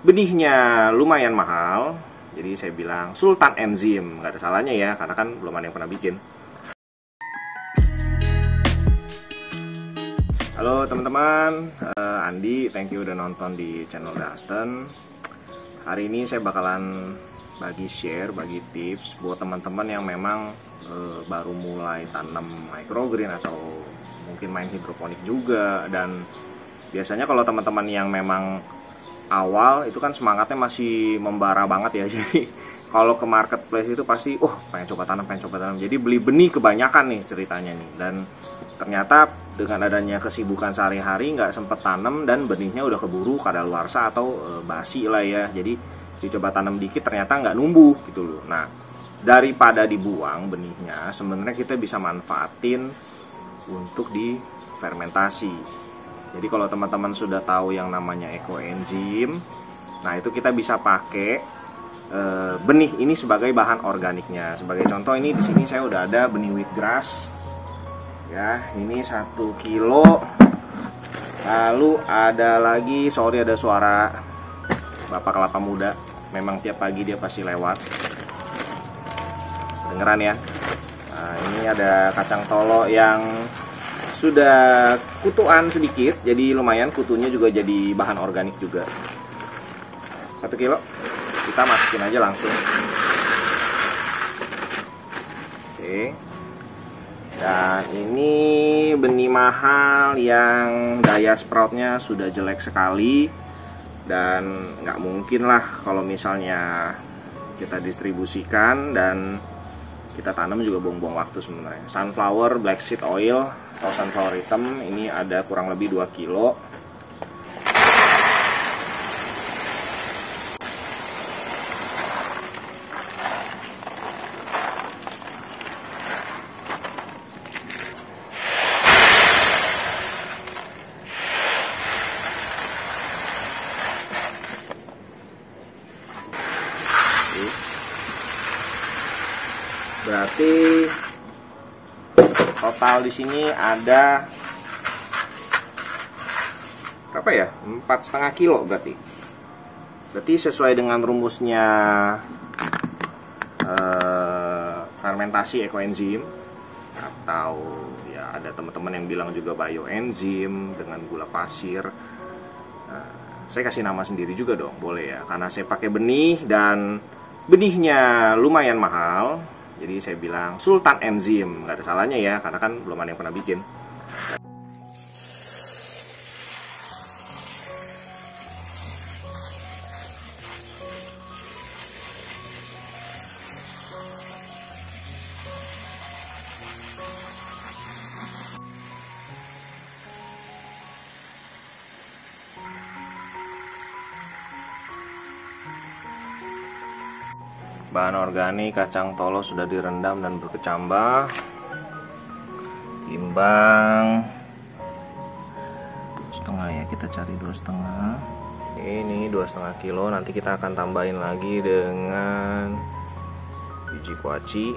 benihnya lumayan mahal, jadi saya bilang Sultan Enzim. Nggak ada salahnya ya, karena kan belum ada yang pernah bikin. Halo teman-teman, Andi, thank you udah nonton di channel Dustin. Hari ini saya bakalan bagi tips buat teman-teman yang memang baru mulai tanam microgreen atau mungkin main hidroponik juga. Dan biasanya kalau teman-teman yang memang awal itu kan semangatnya masih membara banget ya. Jadi kalau ke marketplace itu pasti pengen coba tanam. Jadi beli benih kebanyakan nih ceritanya nih. Dan ternyata dengan adanya kesibukan sehari-hari nggak sempet tanam dan benihnya udah keburu kadaluarsa atau basi lah ya. Jadi dicoba tanam dikit ternyata nggak numbuh gitu loh. Nah, daripada dibuang benihnya, sebenarnya kita bisa manfaatin untuk difermentasi. Jadi kalau teman-teman sudah tahu yang namanya ekoenzim, nah itu kita bisa pakai benih ini sebagai bahan organiknya. Sebagai contoh ini di sini saya udah ada benih wheatgrass. Ya, ini 1 kilo. Lalu ada lagi, ada suara Bapak Kelapa Muda. Memang tiap pagi dia pasti lewat. Dengeran ya. Nah, ini ada kacang tolo yang sudah kutuan sedikit, jadi lumayan kutunya juga jadi bahan organik juga. 1 kilo kita masukin aja langsung. Oke. Dan ini benih mahal yang daya sproutnya sudah jelek sekali, dan nggak mungkin lah kalau misalnya kita distribusikan dan kita tanam juga buang-buang waktu sebenarnya. Sunflower black seed oil atau sunflower hitam ini ada kurang lebih 2 kilo. Berarti total di sini ada berapa ya? 4,5 kilo berarti. Berarti sesuai dengan rumusnya fermentasi ekoenzim, atau ya ada teman-teman yang bilang juga bioenzim dengan gula pasir. Saya kasih nama sendiri juga dong, boleh ya? Karena saya pakai benih dan benihnya lumayan mahal. Jadi saya bilang Sultan Enzim, nggak ada salahnya ya, karena kan belum ada yang pernah bikin. Bahan organik kacang tolo sudah direndam dan berkecambah. Timbang setengah ya, kita cari 2,5. Ini 2,5 kilo. Nanti kita akan tambahin lagi dengan biji kuaci.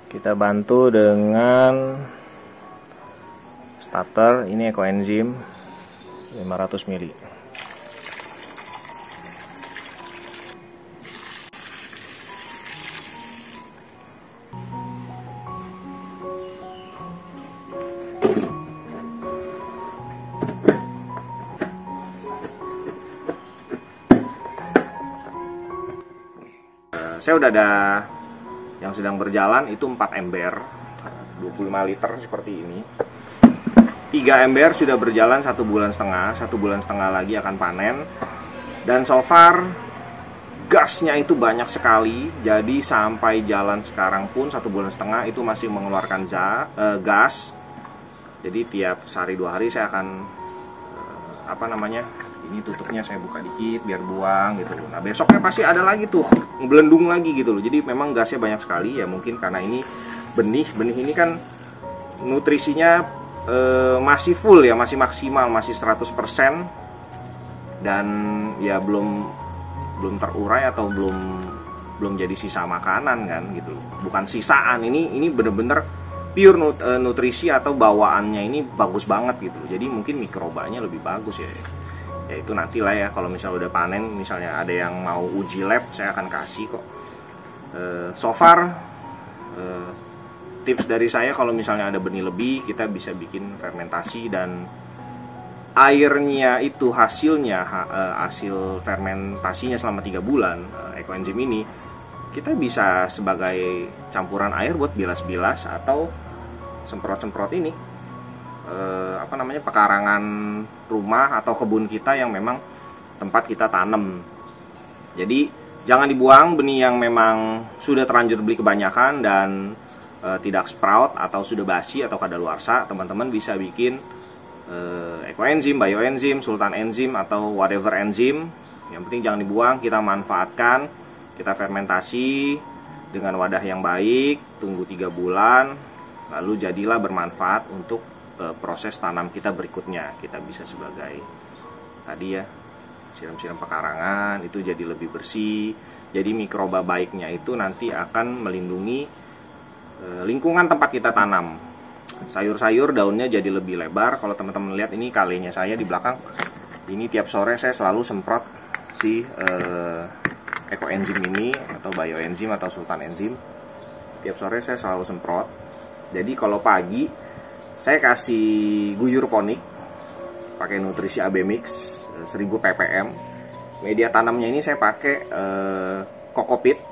Kita bantu dengan starter, ini ekoenzim 500 ml. Saya udah ada yang sedang berjalan, itu 4 ember 25 liter seperti ini. 3 ember sudah berjalan 1 bulan setengah, 1 bulan setengah lagi akan panen. Dan so far gasnya itu banyak sekali. Jadi sampai jalan sekarang pun 1 bulan setengah itu masih mengeluarkan gas. Jadi tiap sehari 2 hari saya akan ini tutupnya saya buka dikit biar buang gitu. Nah besoknya pasti ada lagi tuh ngebelendung lagi gitu loh. Jadi memang gasnya banyak sekali ya, mungkin karena ini benih ini kan nutrisinya masih full ya, masih maksimal, masih 100%, dan ya belum terurai atau belum jadi sisa makanan kan gitu. Bukan sisaan, ini bener-bener pure nutrisi atau bawaannya ini bagus banget gitu. Jadi mungkin mikrobanya lebih bagus ya. Ya itu nantilah ya, kalau misalnya udah panen, misalnya ada yang mau uji lab, saya akan kasih kok. So far tips dari saya, kalau misalnya ada benih lebih, kita bisa bikin fermentasi, dan airnya itu hasil fermentasinya selama 3 bulan ekoenzim ini kita bisa sebagai campuran air buat bilas-bilas atau semprot-semprot ini pekarangan rumah atau kebun kita yang memang tempat kita tanam. Jadi jangan dibuang benih yang memang sudah terlanjur beli kebanyakan dan tidak sprout atau sudah basi atau kadaluarsa. Teman-teman bisa bikin ekoenzim, bioenzim, sultan enzim atau whatever enzim. Yang penting jangan dibuang, kita manfaatkan, kita fermentasi dengan wadah yang baik, tunggu 3 bulan, lalu jadilah bermanfaat untuk proses tanam kita berikutnya. Kita bisa sebagai tadi ya, siram-siram pekarangan, itu jadi lebih bersih. Jadi mikroba baiknya itu nanti akan melindungi lingkungan tempat kita tanam. Sayur-sayur daunnya jadi lebih lebar. Kalau teman-teman lihat ini kalenya saya di belakang, ini tiap sore saya selalu semprot si ekoenzim ini atau bioenzim atau sultan enzim. Tiap sore saya selalu semprot. Jadi kalau pagi saya kasih guyur ponik pakai nutrisi AB Mix 1000 ppm. Media tanamnya ini saya pakai kokopit.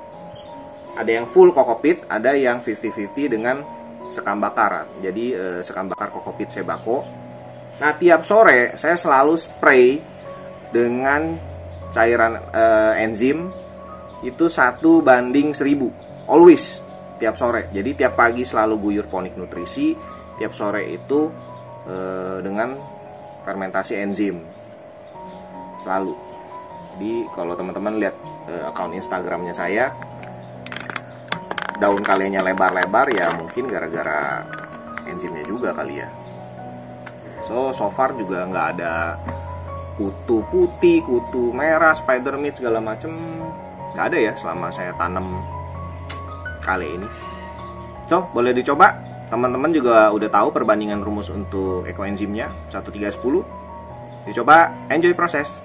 Ada yang full kokopit, ada yang 50-50 dengan sekam bakar. Jadi sekam bakar kokopit sebako. Nah tiap sore saya selalu spray dengan cairan enzim itu 1:1000 always tiap sore. Jadi tiap pagi selalu guyur ponik nutrisi, tiap sore itu dengan fermentasi enzim selalu. Jadi kalau teman-teman lihat akun Instagramnya saya, daun kalenya lebar-lebar ya mungkin gara-gara enzimnya juga kali ya. So far juga nggak ada kutu putih, kutu merah, spider mite segala macem, nggak ada ya selama saya tanam kale ini. So boleh dicoba. Teman-teman juga udah tahu perbandingan rumus untuk ekoenzimnya 1:3:10. Dicoba, enjoy proses.